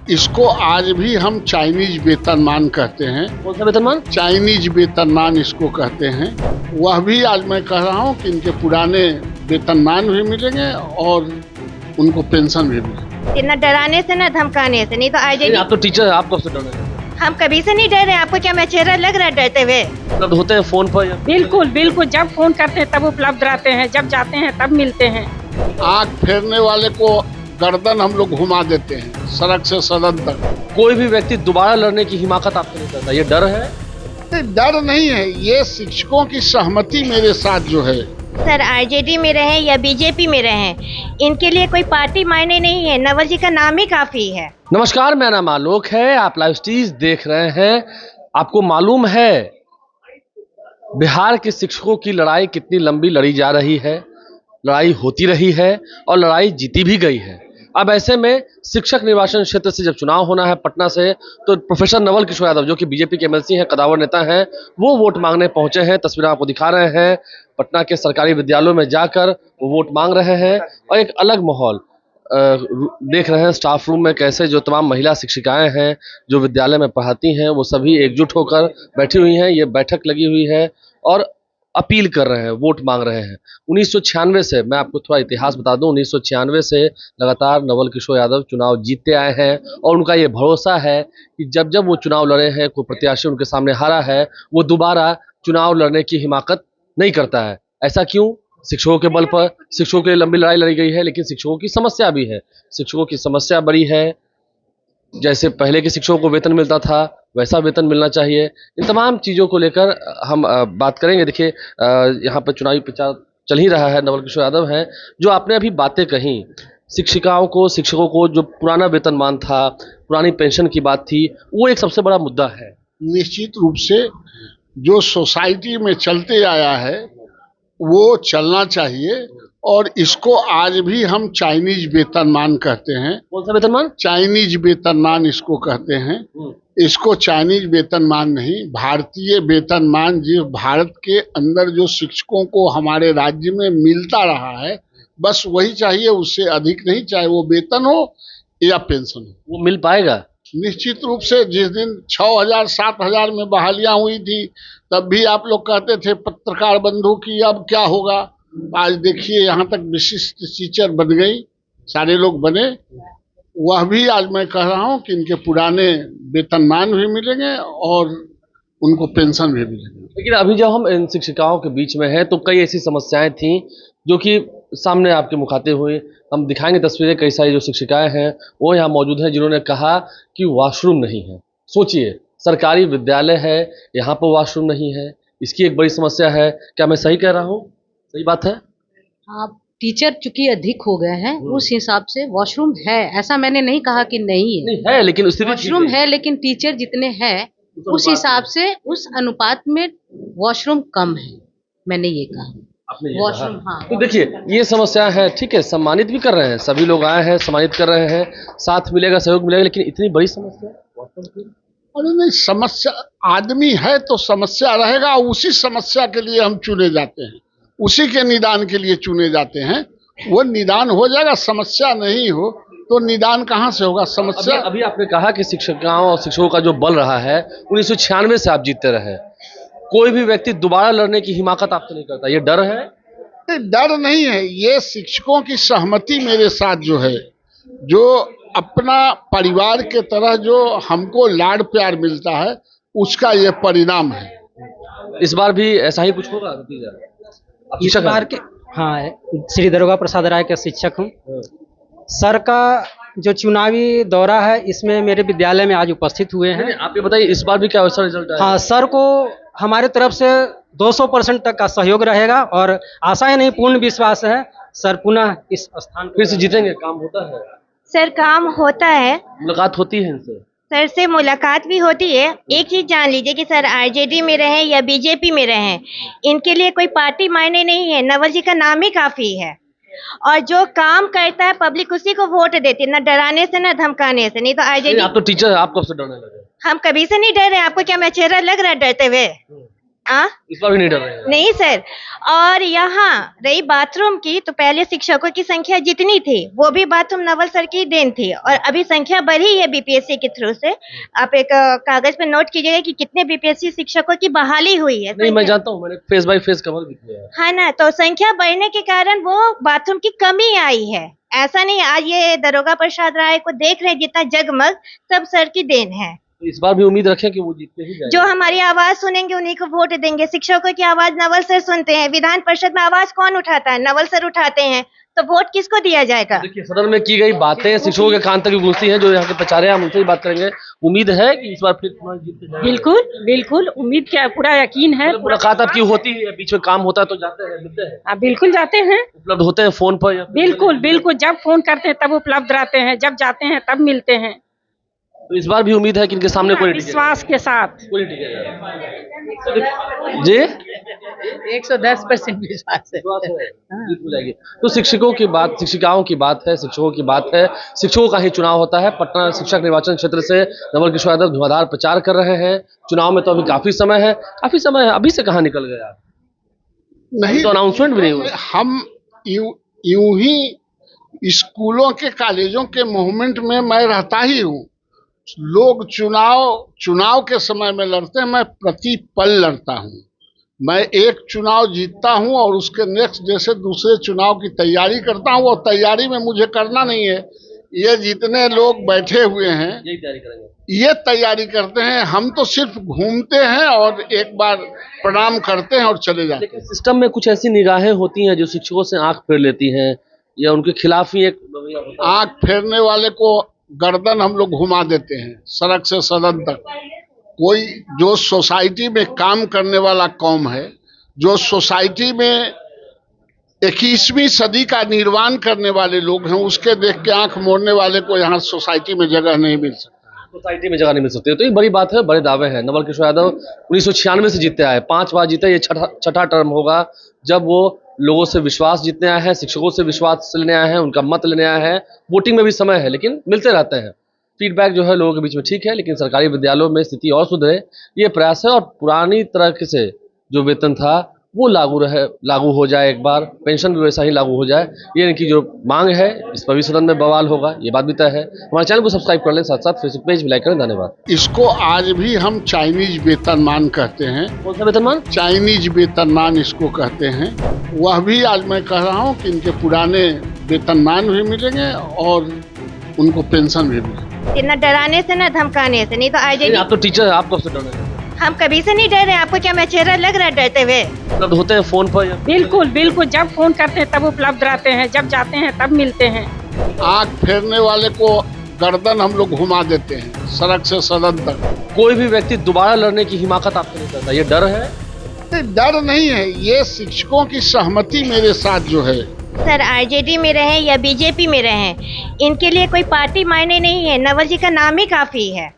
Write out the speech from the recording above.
इसको आज भी हम चाइनीज वेतनमान कहते हैं। कौन सा वेतनमान? चाइनीज वेतनमान इसको कहते हैं। वह भी आज मैं कह रहा हूँ कि इनके पुराने वेतनमान भी मिलेंगे और उनको पेंशन भी मिलेगी। न डराने से न धमकाने से, नहीं तो आज आप तो टीचर है, आप कब से डर रहे हैं? हम कभी से नहीं डर रहे। आपको क्या मैं चेहरा लग रहा है डरते हुए? उपलब्ध होते हैं फोन पर या? बिल्कुल बिल्कुल, जब फोन करते हैं तब उपलब्ध रहते हैं, जब जाते हैं तब मिलते हैं। आँख फेरने वाले को गर्दन हम लोग घुमा देते हैं सड़क से सदन तक। कोई भी व्यक्ति दोबारा लड़ने की हिमाकत आपको नहीं करता, ये डर है? डर नहीं है, ये शिक्षकों की सहमति मेरे साथ जो है। सर आरजेडी में रहे या बीजेपी में रहे, इनके लिए कोई पार्टी मायने नहीं है। नवल जी का नाम ही काफी है। नमस्कार, मेरा नाम आलोक है, आप लाइव स्टीज देख रहे हैं। आपको मालूम है बिहार के शिक्षकों की लड़ाई कितनी लंबी लड़ी जा रही है, लड़ाई होती रही है और लड़ाई जीती भी गई है। अब ऐसे में शिक्षक निर्वाचन क्षेत्र से जब चुनाव होना है पटना से, तो प्रोफेसर नवल किशोर यादव जो कि बीजेपी के एमएलसी हैं, कदावर नेता हैं, वो वोट मांगने पहुंचे हैं। तस्वीरें आपको दिखा रहे हैं, पटना के सरकारी विद्यालयों में जाकर वो वोट मांग रहे हैं और एक अलग माहौल देख रहे हैं स्टाफ रूम में। कैसे जो तमाम महिला शिक्षिकाएं हैं जो विद्यालय में पढ़ाती हैं, वो सभी एकजुट होकर बैठी हुई हैं। ये बैठक लगी हुई है और अपील कर रहे हैं, वोट मांग रहे हैं। 1996 से, मैं आपको थोड़ा इतिहास बता दूं, 1996 से लगातार नवल किशोर यादव चुनाव जीतते आए हैं और उनका ये भरोसा है कि जब जब वो चुनाव लड़े हैं, कोई प्रत्याशी उनके सामने हारा है, वो दोबारा चुनाव लड़ने की हिमाकत नहीं करता है। ऐसा क्यों? शिक्षकों के बल पर, शिक्षकों के लिए लंबी लड़ाई लड़ी गई है, लेकिन शिक्षकों की समस्या भी है। शिक्षकों की समस्या बड़ी है, जैसे पहले के शिक्षकों को वेतन मिलता था वैसा वेतन मिलना चाहिए। इन तमाम चीज़ों को लेकर हम बात करेंगे। देखिए, यहाँ पर चुनावी प्रचार चल ही रहा है। नवल किशोर यादव हैं, जो आपने अभी बातें कही, शिक्षिकाओं को, शिक्षकों को जो पुराना वेतनमान था, पुरानी पेंशन की बात थी, वो एक सबसे बड़ा मुद्दा है। निश्चित रूप से जो सोसाइटी में चलते आया है वो चलना चाहिए और इसको आज भी हम चाइनीज वेतनमान कहते हैं। कौन सा वेतनमान? चाइनीज वेतनमान इसको कहते हैं। इसको चाइनीज वेतनमान नहीं, भारतीय वेतनमान, जो भारत के अंदर जो शिक्षकों को हमारे राज्य में मिलता रहा है, बस वही चाहिए, उससे अधिक नहीं, चाहे वो वेतन हो या पेंशन हो। वो मिल पाएगा? निश्चित रूप से। जिस दिन 6,000 7,000 में बहालियां हुई थी, तब भी आप लोग कहते थे पत्रकार बंधु की अब क्या होगा। आज देखिए यहाँ तक विशिष्ट टीचर बन गई, सारे लोग बने। वह भी आज मैं कह रहा हूँ कि इनके पुराने वेतनमान भी मिलेंगे और उनको पेंशन भी मिलेगी। लेकिन अभी जब हम इन शिक्षिकाओं के बीच में हैं तो कई ऐसी समस्याएं थीं जो कि सामने आपके मुखातिब हुई। हम दिखाएंगे तस्वीरें, कई सारी जो शिक्षिकाएं हैं वो यहाँ मौजूद हैं जिन्होंने कहा कि वॉशरूम नहीं है। सोचिए, सरकारी विद्यालय है, यहाँ पर वॉशरूम नहीं है, इसकी एक बड़ी समस्या है। क्या मैं सही कह रहा हूँ? सही बात है। आप टीचर चूंकि अधिक हो गए हैं, उस हिसाब से वॉशरूम है, ऐसा मैंने नहीं कहा कि नहीं है। नहीं है, लेकिन वॉशरूम है, लेकिन टीचर जितने हैं उस हिसाब से, उस अनुपात में वॉशरूम कम है, मैंने ये कहा। वॉशरूम, हाँ। तो देखिए, ये समस्या है, ठीक है, सम्मानित भी कर रहे हैं, सभी लोग आए हैं, सम्मानित कर रहे हैं, साथ मिलेगा, सहयोग मिलेगा, लेकिन इतनी बड़ी समस्या वॉशरूम की? अरे नहीं, समस्या आदमी है तो समस्या रहेगा। उसी समस्या के लिए हम चुने जाते हैं, उसी के निदान के लिए चुने जाते हैं। वो निदान हो जाएगा। समस्या नहीं हो तो निदान कहाँ से होगा? समस्या अभी आपने कहा कि शिक्षकों और शिक्षकों का जो बल रहा है, 1996 से आप जीतते रहे, कोई भी व्यक्ति दोबारा लड़ने की हिमाकत आपसे नहीं करता, ये डर है? डर नहीं है, ये शिक्षकों की सहमति मेरे साथ जो है, जो अपना परिवार के तरह जो हमको लाड प्यार मिलता है, उसका ये परिणाम है। इस बार भी ऐसा ही कुछ होगा नतीजा? इस बार के, हाँ, श्री दरोगा प्रसाद राय का शिक्षक हूँ। सर का जो चुनावी दौरा है, इसमें मेरे विद्यालय में आज उपस्थित हुए हैं। आप ये बताइए, इस बार भी क्या वैसा रिजल्ट आया? हाँ, सर को हमारे तरफ से 200% तक का सहयोग रहेगा और आशाएं नहीं, पूर्ण विश्वास है सर पुनः इस स्थान फिर से जीतेंगे। काम होता है सर, काम होता है। मुलाकात होती है इनसे? सर से मुलाकात भी होती है। एक चीज जान लीजिए कि सर आरजेडी में रहे या बीजेपी में रहे, इनके लिए कोई पार्टी मायने नहीं है। नवल जी का नाम ही काफी है और जो काम करता है पब्लिक उसी को वोट देती है, न डराने से न धमकाने से। नहीं तो आरजेडी। आप तो टीचर है, आप कब से डरने लगे? हम कभी से नहीं डर रहे। आपको क्या मैं चेहरा लग रहा है डरते हुए? इस बार भी नहीं डर रहे हैं? नहीं सर। और यहाँ रही बाथरूम की, तो पहले शिक्षकों की संख्या जितनी थी वो भी बाथरूम नवल सर की देन थी, और अभी संख्या बढ़ी है बीपीएससी के थ्रू से। आप एक कागज पे नोट कीजिएगा कि कितने बीपीएससी शिक्षकों की बहाली हुई है। नहीं, मैं जानता हूँ, मैंने फेस बाय फेस कवर भी किया है। हाँ ना, तो संख्या बढ़ने के कारण वो बाथरूम की कमी आई है। ऐसा नहीं, आज ये दरोगा प्रसाद राय को देख रहे हैं जितना जगमग, सब सर की देन है। तो इस बार भी उम्मीद रखें कि वो जीतते ही जाएंगे। जो हमारी आवाज सुनेंगे उन्हीं को वोट देंगे। शिक्षकों की आवाज नवल सर सुनते हैं, विधान परिषद में आवाज कौन उठाता है? नवल सर उठाते हैं, तो वोट किसको दिया जाएगा? देखिए, सदन में की गई बातें शिक्षकों के कान तक भी पहुंचती हैं, जो यहाँ के प्रचार हैं, हम उनसे ही बात करेंगे। उम्मीद है कि इस बार फिर जीतते जाएंगे? बिल्कुल बिल्कुल, उम्मीद क्या, पूरा यकीन है। मुलाकात आपकी होती है, बीच में काम होता है तो जाते हैं, मिलते हैं? आप बिल्कुल जाते हैं, उपलब्ध होते हैं फोन पर या? बिल्कुल बिल्कुल, जब फोन करते हैं तब उपलब्ध रहते हैं, जब जाते हैं तब मिलते हैं। तो इस बार भी उम्मीद है कि इनके सामने कोई विश्वास के साथ। कोई टिकेगा जी? 110% विश्वास है। जीत हो जाएगी। तो शिक्षकों की बात, शिक्षिकाओं की बात है, शिक्षकों की बात है। शिक्षकों का ही चुनाव होता है। पटना शिक्षक निर्वाचन क्षेत्र से नवल किशोर यादव धुआंधार प्रचार कर रहे हैं। चुनाव में तो अभी काफी समय है, अभी से कहाँ निकल गया? नहीं तो अनाउंसमेंट भी नहीं हुआ। हम यूं ही स्कूलों के कॉलेजों के मूवमेंट में मैं रहता ही हूँ। लोग चुनाव के समय में लड़ते हैं, मैं प्रति पल लड़ता हूँ। मैं एक चुनाव जीतता हूँ और उसके नेक्स्ट डे से दूसरे चुनाव की तैयारी करता हूँ, और तैयारी में मुझे करना नहीं है। ये जितने लोग बैठे हुए हैं यही तैयारी करेंगे, ये तैयारी करते हैं। हम तो सिर्फ घूमते हैं और एक बार प्रणाम करते हैं और चले जाते हैं। लेकिन सिस्टम में कुछ ऐसी निगाहें होती हैं जो शिक्षकों से आंख फेर लेती हैं, या उनके खिलाफ ही एक आंख फेरने वाले को गर्दन हम लोग घुमा देते हैं, सड़क से सदन तक। कोई जो सोसाइटी में काम करने वाला कौम है, जो सोसाइटी में 21वीं सदी का निर्माण करने वाले लोग हैं, उसके देख के आंख मोड़ने वाले को यहाँ सोसाइटी में जगह नहीं मिल सकता। सोसाइटी में जगह नहीं मिल सकती। तो ये बड़ी बात है, बड़े दावे हैं। नवल किशोर यादव 1996 से जीतते आए, 5 बार जीते। ये छठा टर्म होगा जब वो लोगों से विश्वास जीतने आए हैं, शिक्षकों से विश्वास लेने आए हैं, उनका मत लेने आए हैं। वोटिंग में भी समय है, लेकिन मिलते रहते हैं। फीडबैक जो है लोगों के बीच में ठीक है, लेकिन सरकारी विद्यालयों में स्थिति और सुधरे, ये प्रयास है। और पुरानी तरह से जो वेतन था वो लागू हो जाए, एक बार पेंशन भी वैसा ही लागू हो जाए, ये इनकी जो मांग है। इस पर भी सदन में बवाल होगा, ये बात भी तय है। हमारे चैनल को सब्सक्राइब कर लें, साथ साथ फेसबुक पेज भी लाइक करें। धन्यवाद। इसको आज भी हम चाइनीज वेतनमान कहते हैं। कौन सा वेतनमान? चाइनीज वेतनमान इसको कहते हैं। वह भी आज मैं कह रहा हूँ कि इनके पुराने वेतनमान भी मिलेंगे और उनको पेंशन भी मिलेगी। न डराने से न धमकाने से। नहीं तो आईजेडी। आप तो टीचर है, आप कब से डर रहे हैं? हम कभी से नहीं डर रहे। आपको क्या मैं चेहरा लग रहा है डरते हुए? उपलब्ध होते हैं फोन पर या? बिल्कुल बिल्कुल, जब फोन करते हैं तब उपलब्ध रहते हैं, जब जाते हैं तब मिलते हैं। आंख फेरने वाले को गर्दन हम लोग घुमा देते हैं, सड़क से सदन तक। कोई भी व्यक्ति दोबारा लड़ने की हिमाकत आपको नहीं करता, ये डर है? डर नहीं है, ये शिक्षकों की सहमति मेरे साथ जो है। सर आरजेडी में रहें या बीजेपी में रहें, इनके लिए कोई पार्टी मायने नहीं है। नवल जी का नाम ही काफी है।